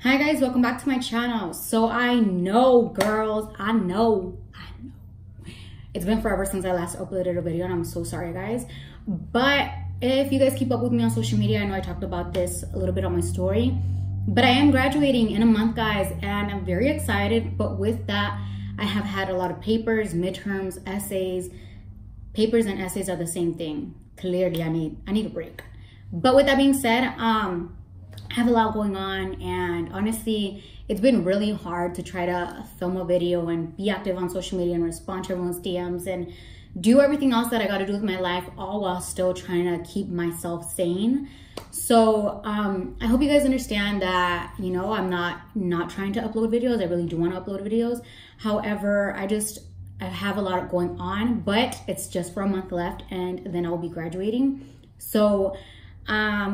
Hi guys, welcome back to my channel. So I know, girls, I know it's been forever since I last uploaded a video and I'm so sorry guys, but if you guys keep up with me on social media, I know I talked about this a little bit on my story, but I am graduating in a month guys, and I'm very excited. But with that, I have had a lot of papers, midterms, essays. Papers and essays are the same thing. Clearly I need a break. But with that being said, I have a lot going on, and honestly it's been really hard to try to film a video and be active on social media and respond to everyone's DMs and do everything else that I got to do with my life, all while still trying to keep myself sane. So I hope you guys understand that, you know, I'm not trying to upload videos. I really do want to upload videos. However, I have a lot going on, but it's just for a month left and then I'll be graduating. So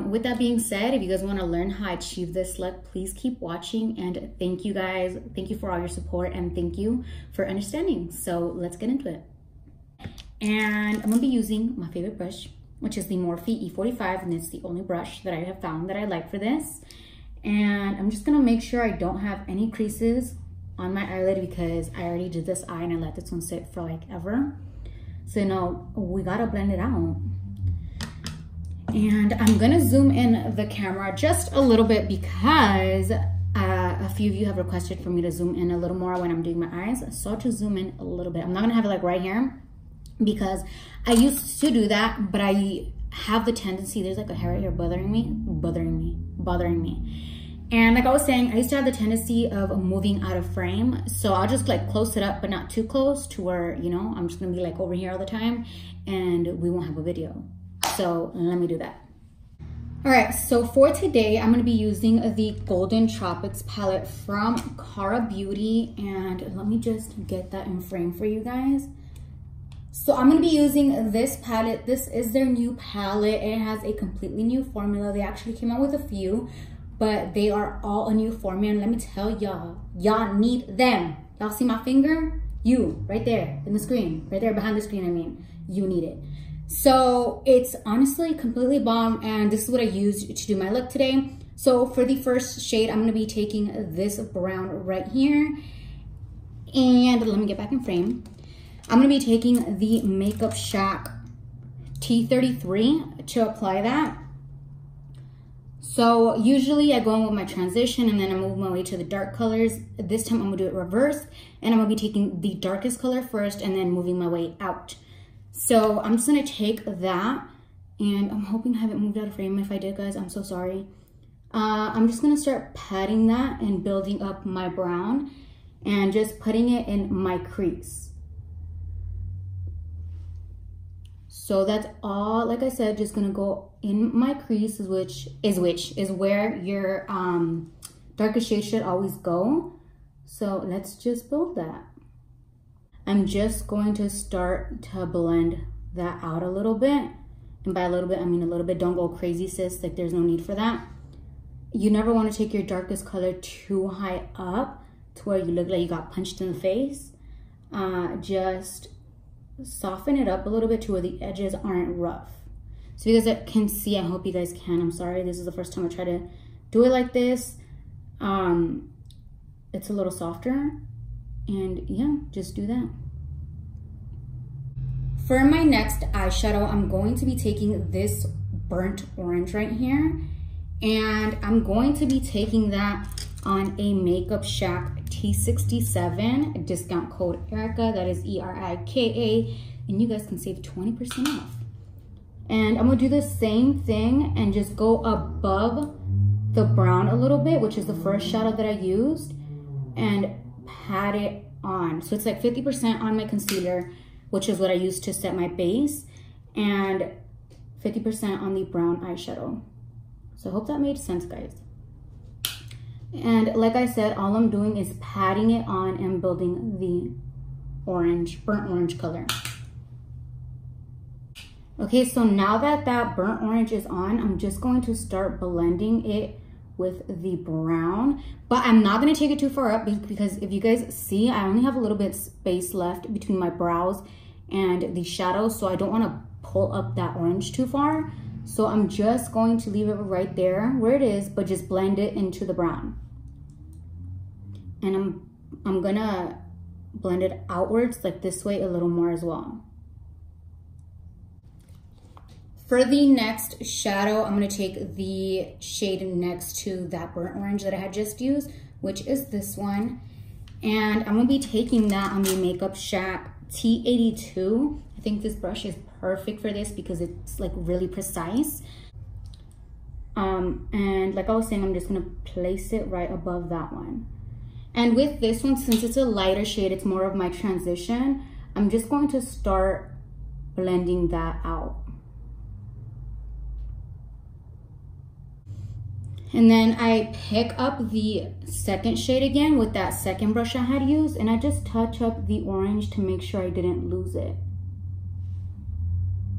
with that being said, if you guys want to learn how I achieve this luck, please keep watching, and thank you guys. Thank you for all your support and thank you for understanding. So let's get into it. And I'm gonna be using my favorite brush, which is the Morphe E45, and it's the only brush that I have found that I like for this. And I'm just gonna make sure I don't have any creases on my eyelid because I already did this eye and I let this one sit for like ever. So now we gotta blend it out. And I'm gonna zoom in the camera just a little bit because a few of you have requested for me to zoom in a little more when I'm doing my eyes. So I'll just zoom in a little bit. I'm not gonna have it like right here because I used to do that, but I have the tendency, there's like a hair right here bothering me. And like I was saying, I used to have the tendency of moving out of frame. So I'll just like close it up, but not too close to where, you know, I'm just gonna be like over here all the time and we won't have a video. So let me do that. All right, so for today, I'm gonna be using the Golden Tropics palette from Cara Beauty. And let me just get that in frame for you guys. So I'm gonna be using this palette. This is their new palette. It has a completely new formula. They actually came out with a few, but they are all a new formula. And let me tell y'all, y'all need them. Y'all see my finger? You, right there in the screen, right there behind the screen, I mean, you need it. So it's honestly completely bomb, and this is what I used to do my look today. So for the first shade, I'm gonna be taking this brown right here. And let me get back in frame. I'm gonna be taking the Makeup Shack T33 to apply that. So usually I go in with my transition and then I move my way to the dark colors. This time I'm gonna do it reverse, and I'm gonna be taking the darkest color first and then moving my way out. So I'm just gonna take that, and I'm hoping I haven't moved out of frame. If I did, guys, I'm so sorry. I'm just gonna start patting that and building up my brown and just putting it in my crease. So that's all, like I said, just gonna go in my crease, which is where your darkest shade should always go. So let's just build that. I'm just going to start to blend that out a little bit. And by a little bit, I mean a little bit. Don't go crazy, sis. Like, there's no need for that. You never want to take your darkest color too high up to where you look like you got punched in the face. Just soften it up a little bit to where the edges aren't rough. So you guys can see, I hope you guys can. I'm sorry, this is the first time I try to do it like this. It's a little softer. And yeah, just do that. For my next eyeshadow, I'm going to be taking this burnt orange right here. And I'm going to be taking that on a Makeup Shack T67, discount code Erika, that is E-R-I-K-A, and you guys can save 20% off. And I'm gonna do the same thing and just go above the brown a little bit, which is the first shadow that I used, and pat it on. So it's like 50% on my concealer, which is what I used to set my base, and 50% on the brown eyeshadow. So I hope that made sense, guys. And like I said, all I'm doing is patting it on and building the orange, burnt orange color. Okay, so now that that burnt orange is on, I'm just going to start blending it with the brown, but I'm not gonna take it too far up because if you guys see, I only have a little bit space left between my brows and the shadows, so I don't wanna pull up that orange too far. So I'm just going to leave it right there where it is, but just blend it into the brown. And I'm gonna blend it outwards, like this way, a little more as well. For the next shadow, I'm gonna take the shade next to that burnt orange that I had just used, which is this one. And I'm gonna be taking that on the Makeup Shack T82. I think this brush is perfect for this because it's like really precise. And like I was saying, I'm just gonna place it right above that one. And with this one, since it's a lighter shade, it's more of my transition, I'm just going to start blending that out. And then I pick up the second shade again with that second brush I had used, and I just touch up the orange to make sure I didn't lose it.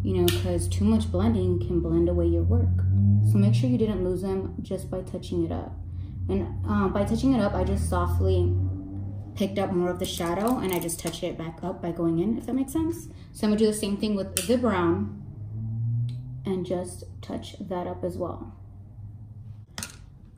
You know, because too much blending can blend away your work. So make sure you didn't lose them just by touching it up. And by touching it up, I just softly picked up more of the shadow and I just touched it back up by going in, if that makes sense. So I'm gonna do the same thing with the brown and just touch that up as well.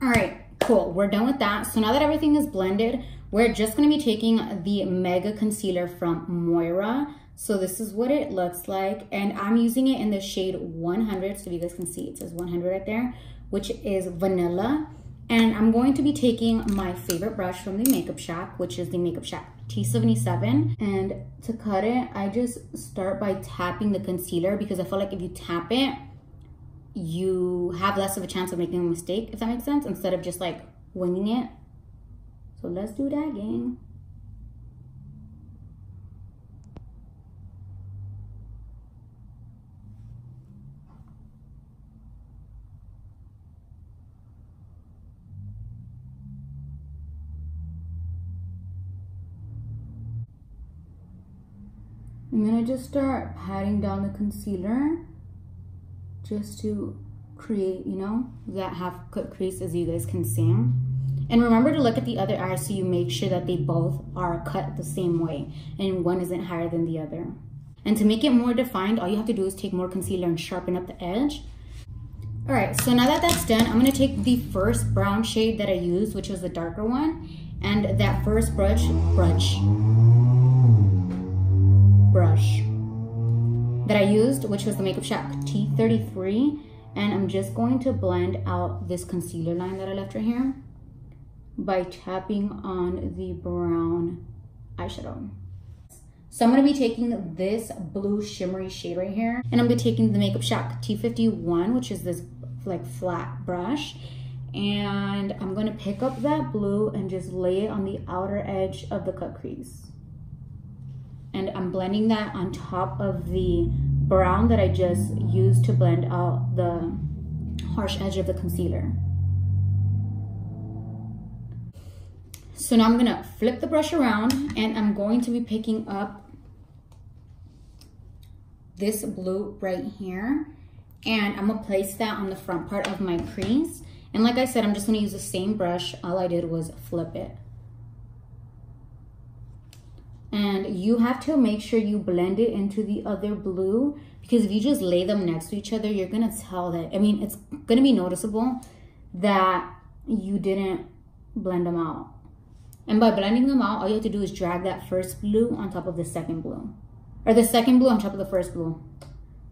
All right, cool, we're done with that. So now that everything is blended, we're just gonna be taking the Mega Concealer from Moira. So this is what it looks like. And I'm using it in the shade 100. So if you guys can see, it says 100 right there, which is Vanilla. And I'm going to be taking my favorite brush from the Makeup Shack, which is the Makeup Shack T77. And to cut it, I just start by tapping the concealer because I feel like if you tap it, you have less of a chance of making a mistake, if that makes sense, instead of just like winging it. So let's do that, gang. I'm gonna just start patting down the concealer just to create, you know, that half cut crease as you guys can see. And remember to look at the other eye so you make sure that they both are cut the same way and one isn't higher than the other. And to make it more defined, all you have to do is take more concealer and sharpen up the edge. All right, so now that that's done, I'm gonna take the first brown shade that I used, which was the darker one, and that first brush that I used, which was the Makeup Shack T33, and I'm just going to blend out this concealer line that I left right here by tapping on the brown eyeshadow. So I'm going to be taking this blue shimmery shade right here, and I'm going to be taking the Makeup Shack T51, which is this like flat brush, and I'm going to pick up that blue and just lay it on the outer edge of the cut crease. And I'm blending that on top of the brown that I just used to blend out the harsh edge of the concealer. So now I'm gonna flip the brush around and I'm going to be picking up this blue right here. And I'm gonna place that on the front part of my crease. And like I said, I'm just gonna use the same brush. All I did was flip it. And you have to make sure you blend it into the other blue, because if you just lay them next to each other, you're gonna tell that, I mean, it's gonna be noticeable that you didn't blend them out. And by blending them out, all you have to do is drag that first blue on top of the second blue. Or the second blue on top of the first blue.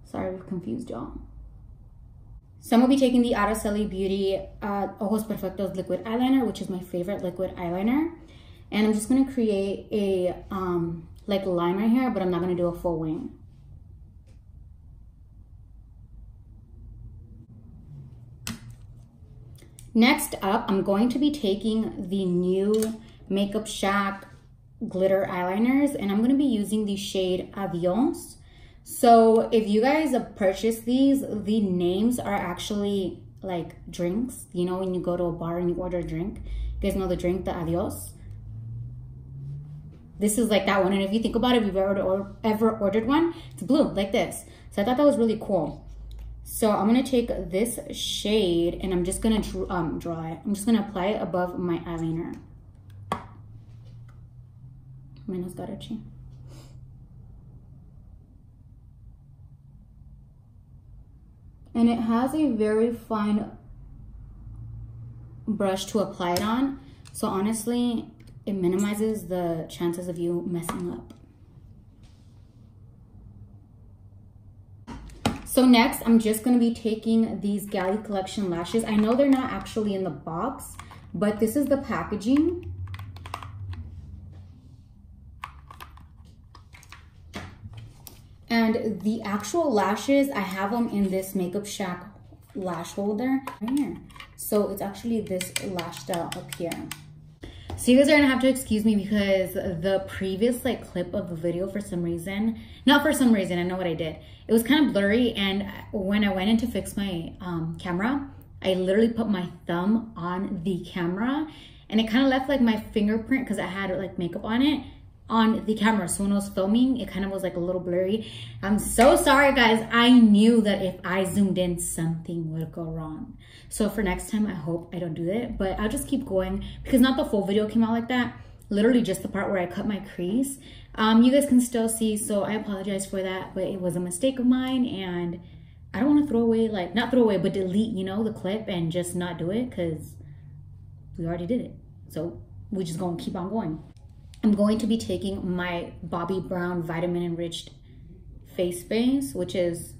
Sorry, I've confused y'all. So I'm gonna be taking the Araceli Beauty Ojos Perfectos liquid eyeliner, which is my favorite liquid eyeliner. And I'm just gonna create a like line right here, but I'm not gonna do a full wing. Next up, I'm going to be taking the new Makeup Shack glitter eyeliners, and I'm gonna be using the shade Adios. So if you guys have purchased these, the names are actually like drinks. You know, when you go to a bar and you order a drink, you guys know the drink, the Adios. This is like that one, and if you think about it, if you've ever ordered one, it's blue like this. So I thought that was really cool. So I'm gonna take this shade and I'm just gonna draw it. I'm just gonna apply it above my eyeliner. My nose got itchy. And it has a very fine brush to apply it on. So honestly, it minimizes the chances of you messing up. So next, I'm just going to be taking these Galley Collection lashes. I know they're not actually in the box, but this is the packaging. And the actual lashes, I have them in this Makeup Shack lash holder right here. So it's actually this lash style up here. So you guys are gonna have to excuse me because the previous like clip of the video, for some reason, not for some reason, I know what I did. It was kind of blurry, and when I went in to fix my camera, I literally put my thumb on the camera, and it kind of left like my fingerprint, because I had like makeup on it, on the camera. So when I was filming, it kind of was like a little blurry. I'm so sorry, guys. I knew that if I zoomed in, something would go wrong. So for next time, I hope I don't do that, but I'll just keep going because not the full video came out like that. Literally just the part where I cut my crease. You guys can still see, so I apologize for that, but it was a mistake of mine, and I don't want to throw away, like, not throw away, but delete, you know, the clip and just not do it because we already did it. So we're just going to keep on going. I'm going to be taking my Bobbi Brown Vitamin Enriched Face Base, which is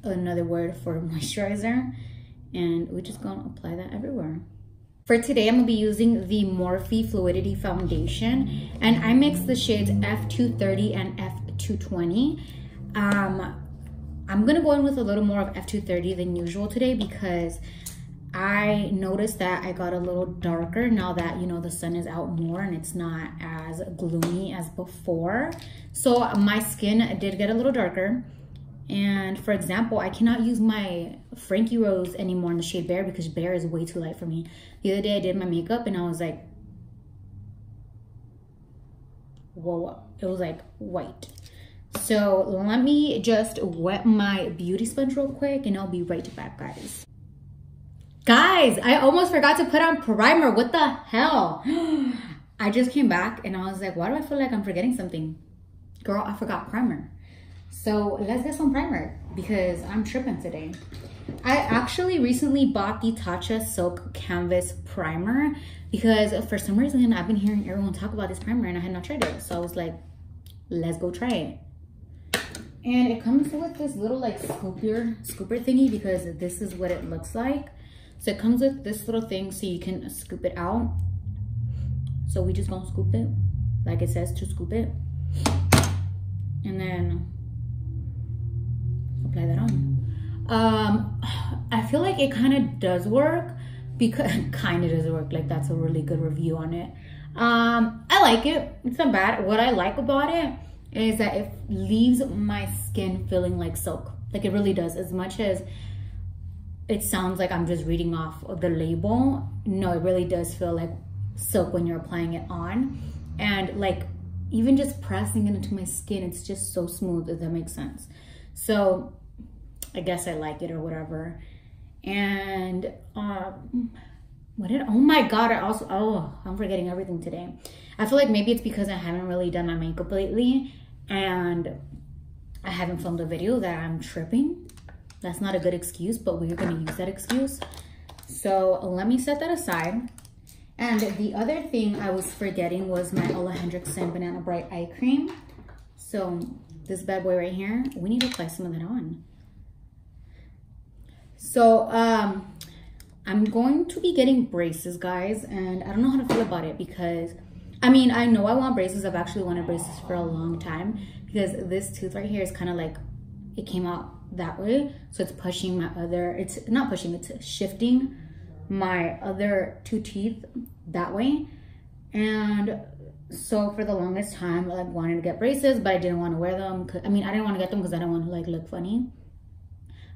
another word for moisturizer. And we're just going to apply that everywhere. For today, I'm going to be using the Morphe Fluidity Foundation. And I mixed the shades F230 and F220. I'm going to go in with a little more of F230 than usual today because I noticed that I got a little darker now that, you know, the sun is out more and it's not as gloomy as before. So my skin did get a little darker. And for example, I cannot use my Frankie Rose anymore in the shade Bare because Bare is way too light for me. The other day I did my makeup and I was like, whoa, it was like white. So let me just wet my beauty sponge real quick and I'll be right back, guys. Guys, I almost forgot to put on primer. What the hell? I just came back and I was like, why do I feel like I'm forgetting something? Girl, I forgot primer. So let's get some primer because I'm tripping today. I actually recently bought the Tatcha Silk Canvas Primer because for some reason I've been hearing everyone talk about this primer and I had not tried it. So I was like, let's go try it. And it comes with this little like scooper thingy because this is what it looks like. So it comes with this little thing so you can scoop it out. So we just gonna scoop it like it says to scoop it. And then apply that on. I feel like it kind of does work because kind of does work. Like that's a really good review on it. I like it. It's not bad. What I like about it is that it leaves my skin feeling like silk. Like it really does. As much as it sounds like I'm just reading off of the label, no, it really does feel like silk when you're applying it on. And like even just pressing it into my skin, it's just so smooth, if that makes sense. So I guess I like it or whatever. And oh my god, I'm forgetting everything today. I feel like maybe it's because I haven't really done my makeup lately and I haven't filmed a video that I'm tripping. That's not a good excuse, but we're gonna use that excuse. So let me set that aside. And the other thing I was forgetting was my Ole Henriksen Banana Bright Eye Cream. So this bad boy right here, we need to apply some of that on. So I'm going to be getting braces, guys, and I don't know how to feel about it because I mean, I know I want braces. I've actually wanted braces for a long time because this tooth right here is kind of like, it came out that way. So it's pushing my other, it's not pushing, it's shifting my other two teeth that way. And so for the longest time, I like wanted to get braces, but I didn't want to wear them. I mean, I didn't want to get them because I didn't want to like look funny.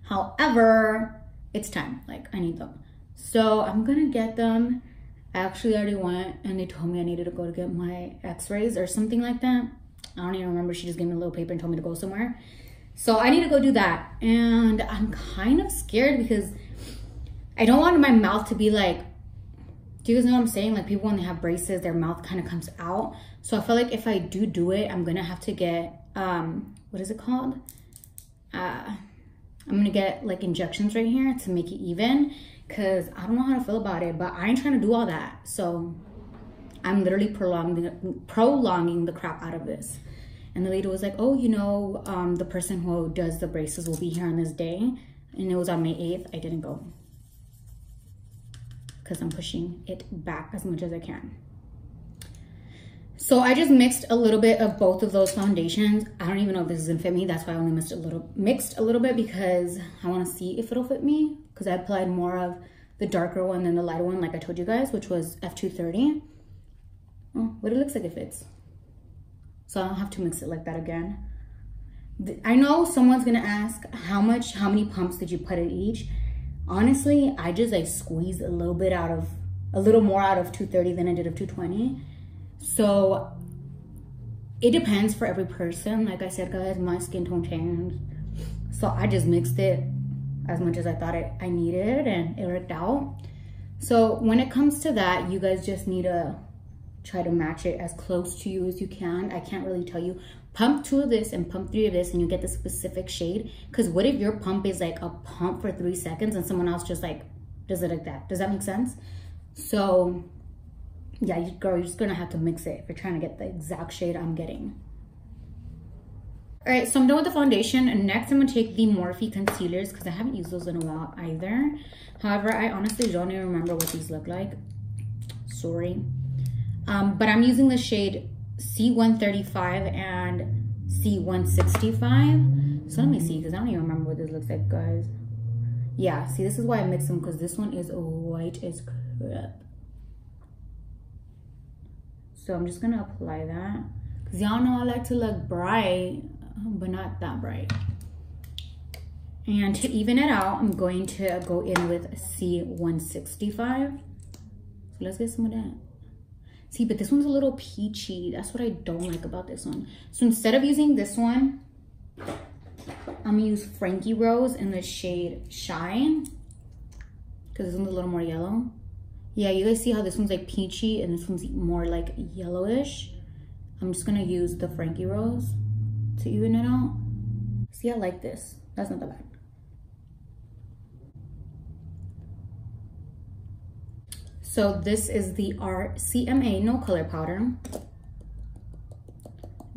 However, it's time, like I need them. So I'm gonna get them. I actually already went and they told me I needed to go to get my x-rays or something like that. I don't even remember. She just gave me a little paper and told me to go somewhere. So I need to go do that. And I'm kind of scared because I don't want my mouth to be like, do you guys know what I'm saying? Like people when they have braces, their mouth kind of comes out. So I feel like if I do it, I'm gonna have to get, what is it called? I'm gonna get like injections right here to make it even because I don't know how to feel about it, but I ain't trying to do all that. So I'm literally prolonging the crap out of this. And the lady was like, oh, you know, the person who does the braces will be here on this day. And it was on May 8th. I didn't go because I'm pushing it back as much as I can. So I just mixed a little bit of both of those foundations. I don't even know if this is gonna fit me. That's why I only mixed a little bit, because I want to see if it'll fit me, because I applied more of the darker one than the lighter one, like I told you guys, which was F230. Oh, but it looks like it fits. So I don't have to mix it like that again. I know someone's gonna ask how many pumps did you put in each? Honestly, I just like squeezed a little more out of 230 than I did of 220. So it depends for every person. Like I said, guys, my skin tone changed. So I just mixed it as much as I thought I needed, and it worked out. So when it comes to that, you guys just need to try to match it as close to you as you can. I can't really tell you, pump 2 of this and pump 3 of this and you get the specific shade. Because what if your pump is like a pump for 3 seconds and someone else just like does it like that? Does that make sense? So yeah, you're just gonna have to mix it if you're trying to get the exact shade I'm getting. All right, so I'm done with the foundation, and next I'm gonna take the Morphe concealers, because I haven't used those in a while either. However, I honestly don't even remember what these look like. Sorry. But I'm using the shade C135 and C165. So let me see, because I don't even remember what this looks like, guys. Yeah, see, this is why I mix them, because this one is white as crap. So I'm just gonna apply that, because y'all know I like to look bright, but not that bright. And to even it out, I'm going to go in with C165. So let's get some of that. See, but this one's a little peachy. That's what I don't like about this one. So instead of using this one, I'm gonna use Frankie Rose in the shade Shine, because this one's a little more yellow. Yeah, you guys see how this one's like peachy and this one's more like yellowish. I'm just gonna use the Frankie Rose to even it out. See, I like this. That's not that bad. So this is the RCMA No Color Powder.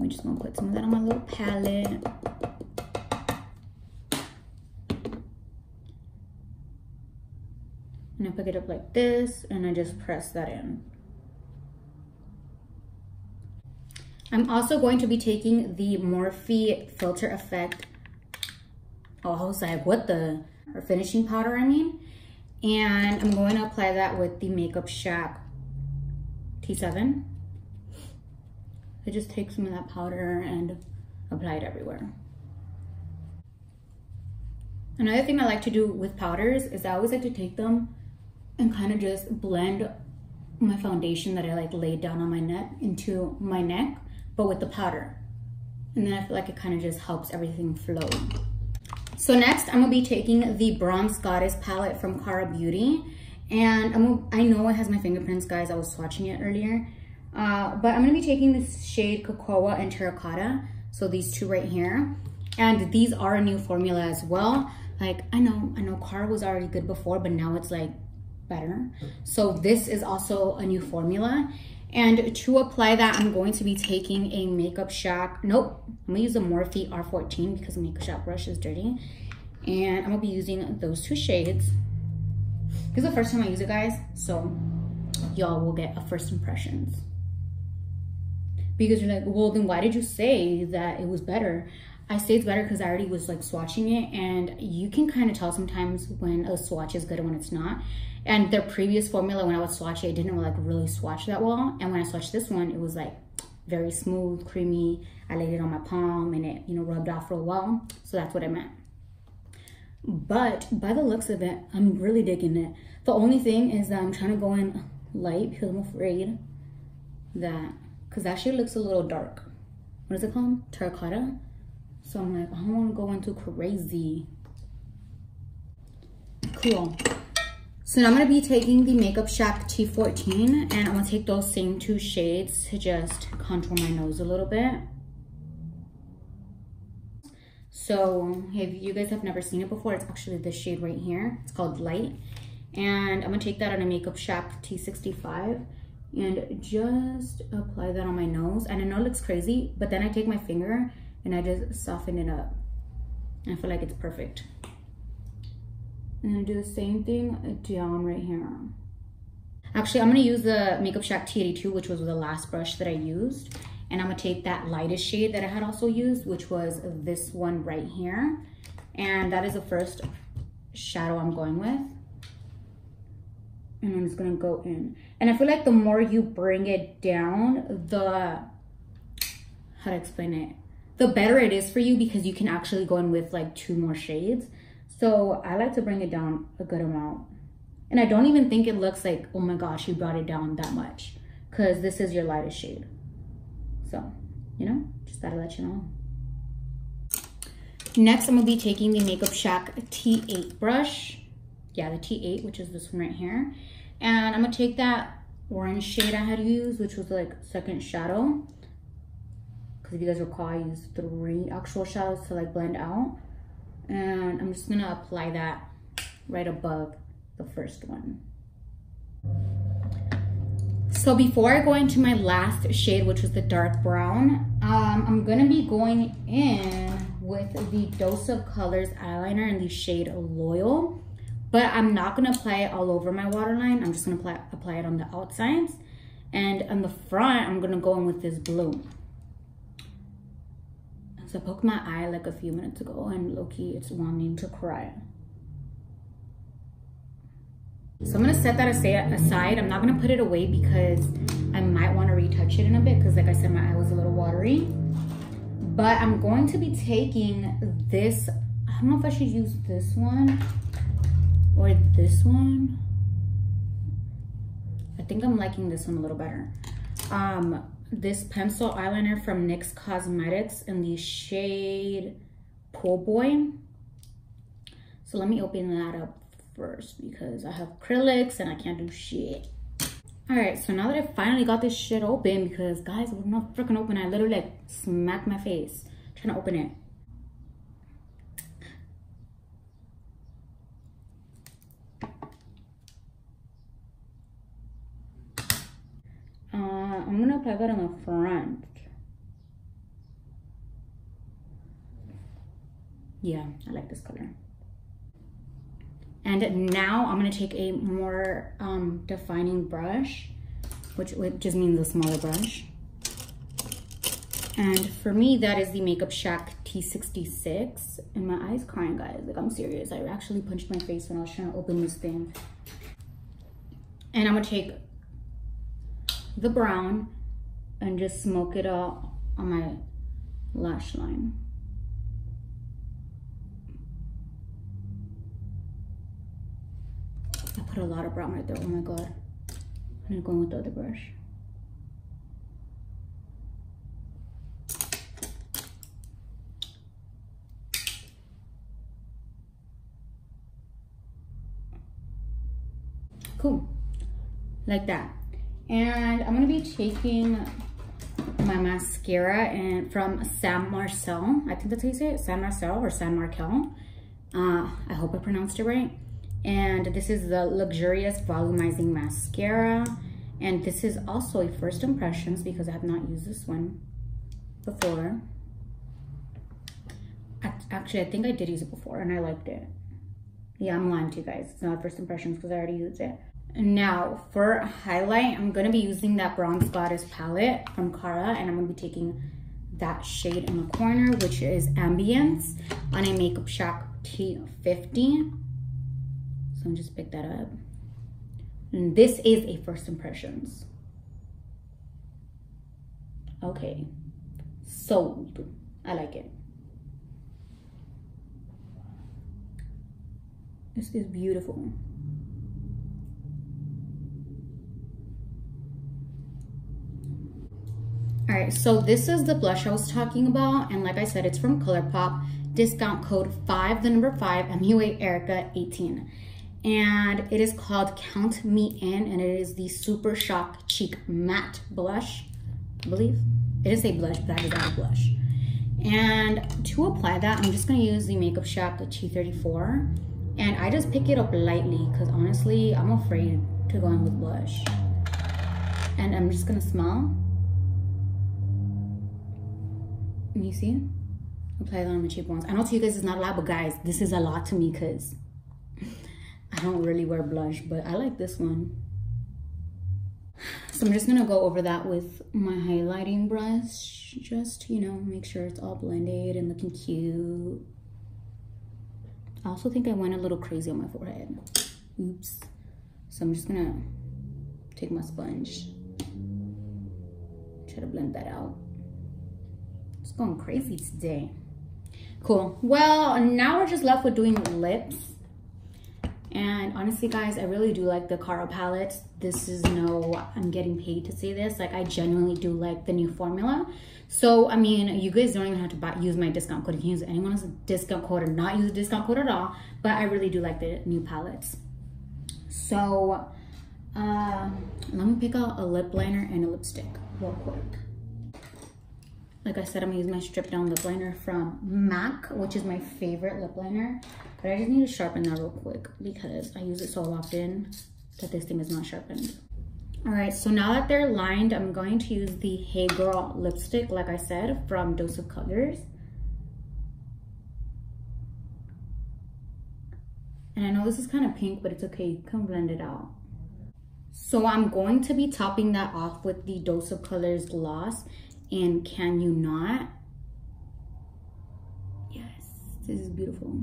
I'm just gonna put some of that on my little palette. And I pick it up like this, and I just press that in. I'm also going to be taking the Morphe Filter Effect. Oh, I was like, what the? Or finishing powder, I mean. And I'm going to apply that with the Makeup Shack T7. I just take some of that powder and apply it everywhere. Another thing I like to do with powders is I always like to take them and kind of just blend my foundation that I like laid down on my neck into my neck, but with the powder. And then I feel like it kind of just helps everything flow. So next, I'm gonna be taking the Bronze Goddess palette from Cara Beauty. And I know it has my fingerprints, guys. I was swatching it earlier. But I'm gonna be taking this shade Cocoa and Terracotta. So these two right here. And these are a new formula as well. Like, I know Cara was already good before, but now it's like better. So this is also a new formula. And to apply that, I'm going to be taking a Makeup Shack. Nope, I'm gonna use the Morphe R14 because the Makeup Shack brush is dirty. And I'm gonna be using those two shades. This is the first time I use it, guys. So y'all will get a first impressions. Because you're like, well, then why did you say that it was better? I say it's better because I already was like swatching it, and you can kind of tell sometimes when a swatch is good and when it's not. And their previous formula, when I would swatch it, it didn't like really swatch that well. And when I swatched this one, it was like very smooth, creamy. I laid it on my palm and it, you know, rubbed off real well. So that's what I meant. But by the looks of it, I'm really digging it. The only thing is that I'm trying to go in light because I'm afraid that, because that shade looks a little dark. What is it called? Terracotta. So I'm like, I don't want to go into crazy. Cool. So now I'm going to be taking the Makeup Shack T14, and I'm going to take those same two shades to just contour my nose a little bit. So if you guys have never seen it before, it's actually this shade right here. It's called Light. And I'm going to take that on a Makeup Shack T65. and just apply that on my nose. And I know it looks crazy, but then I take my finger and I just soften it up. I feel like it's perfect. And I do the same thing down right here. Actually, I'm gonna use the Makeup Shack T82, which was the last brush that I used. And I'm gonna take that lightest shade that I had also used, which was this one right here. And that is the first shadow I'm going with. And I'm just gonna go in. And I feel like the more you bring it down, how to explain it? The better it is for you, because you can actually go in with like 2 more shades. So I like to bring it down a good amount. And I don't even think it looks like, oh my gosh, you brought it down that much, because this is your lightest shade. So, you know, just gotta let you know. Next, I'm gonna be taking the Makeup Shack T8 brush. Yeah, the T8, which is this one right here. And I'm gonna take that orange shade I had used, which was like second shadow. Because if you guys recall, I used 3 actual shadows to like blend out. And I'm just gonna apply that right above the first one. So before I go into my last shade, which was the dark brown, I'm gonna be going in with the Dose of Colors eyeliner in the shade Loyal. But I'm not gonna apply it all over my waterline. I'm just gonna apply it on the outsides. And on the front, I'm gonna go in with this blue. So I poked my eye like a few minutes ago, and low-key, it's wanting to cry. So I'm gonna set that aside. I'm not gonna put it away because I might wanna retouch it in a bit, because like I said, my eye was a little watery. But I'm going to be taking this, I don't know if I should use this one or this one. I think I'm liking this one a little better. This pencil eyeliner from NYX Cosmetics in the shade Pool Boy. So let me open that up first, because I have acrylics and I can't do shit. All right, so now that I finally got this shit open, because guys, it was not freaking open. I literally like smacked my face trying to open it. I'm gonna apply that on the front. Yeah, I like this color. And now I'm gonna take a more defining brush, which just means a smaller brush. And for me, that is the Makeup Shack T66. And my eye's crying, guys. Like, I'm serious. I actually punched my face when I was trying to open this thing. And I'm gonna take the brown and just smoke it out on my lash line. I put a lot of brown right there. Oh my god. I'm gonna go in with the other brush. Cool, like that. And I'm gonna be taking my mascara and from San Marcel. I think that's how you say it, San Marcel or San Markel. I hope I pronounced it right. And this is the Luxurious Volumizing Mascara. And this is also a first impressions, because I have not used this one before. Actually, I think I did use it before and I liked it. Yeah, I'm lying to you guys. It's not first impressions because I already used it. Now for highlight, I'm gonna be using that Bronze Goddess palette from Cara, and I'm gonna be taking that shade in the corner, which is Ambience, on a Makeup Shack T50. So I'm just pick that up. And this is a first impressions. Okay, sold. I like it. This is beautiful. All right, so this is the blush I was talking about, and like I said, it's from ColourPop. Discount code 5, the number 5, muaerika 18, and it is called Count Me In, and it is the Super Shock Cheek Matte Blush, I believe. It is a blush, but that is not a blush. And to apply that, I'm just gonna use the Makeup Shack T34, and I just pick it up lightly because honestly, I'm afraid to go in with blush. And I'm just gonna smell. And you see? Apply that on my cheekbones. I know to you guys it's not a lot, but guys, this is a lot to me because I don't really wear blush, but I like this one. So I'm just gonna go over that with my highlighting brush. Just, you know, make sure it's all blended and looking cute. I also think I went a little crazy on my forehead. Oops. So I'm just gonna take my sponge. Try to blend that out. It's going crazy today. Cool. Well, now we're just left with doing lips. And honestly, guys, I really do like the Cara palettes. This is no, I'm getting paid to say this. Like, I genuinely do like the new formula. So, I mean, you guys don't even have to use my discount code. You can use anyone's discount code or not use a discount code at all. But I really do like the new palettes. So, let me pick out a lip liner and a lipstick real quick. Like I said, I'm gonna use my strip down lip liner from MAC, which is my favorite lip liner. But I just need to sharpen that real quick because I use it so often that this thing is not sharpened. All right, so now that they're lined, I'm going to use the Hey Girl lipstick, like I said, from Dose of Colors. And I know this is kind of pink, but it's okay, you can blend it out. So I'm going to be topping that off with the Dose of Colors gloss in Can You Not? Yes, this is beautiful.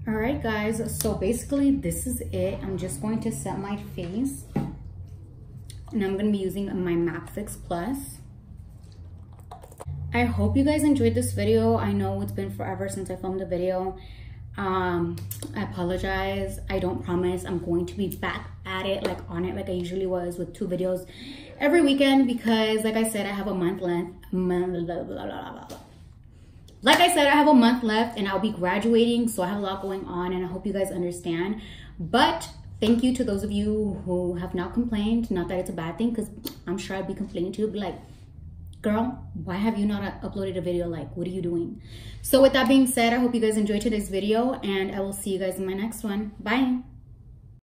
All right, guys, so basically this is it. I'm just going to set my face and I'm gonna be using my MAC Fix Plus. I hope you guys enjoyed this video. I know it's been forever since I filmed a video. I apologize. I don't promise I'm going to be back at it, like on it, like I usually was with 2 videos every weekend because, like I said, I have a month left. Like I said, I have a month left and I'll be graduating, so I have a lot going on and I hope you guys understand. But thank you to those of you who have not complained. Not that it's a bad thing, because I'm sure I'd be complaining too. Be like, girl, why have you not uploaded a video? Like, what are you doing? So with that being said, I hope you guys enjoyed today's video and I will see you guys in my next one. Bye.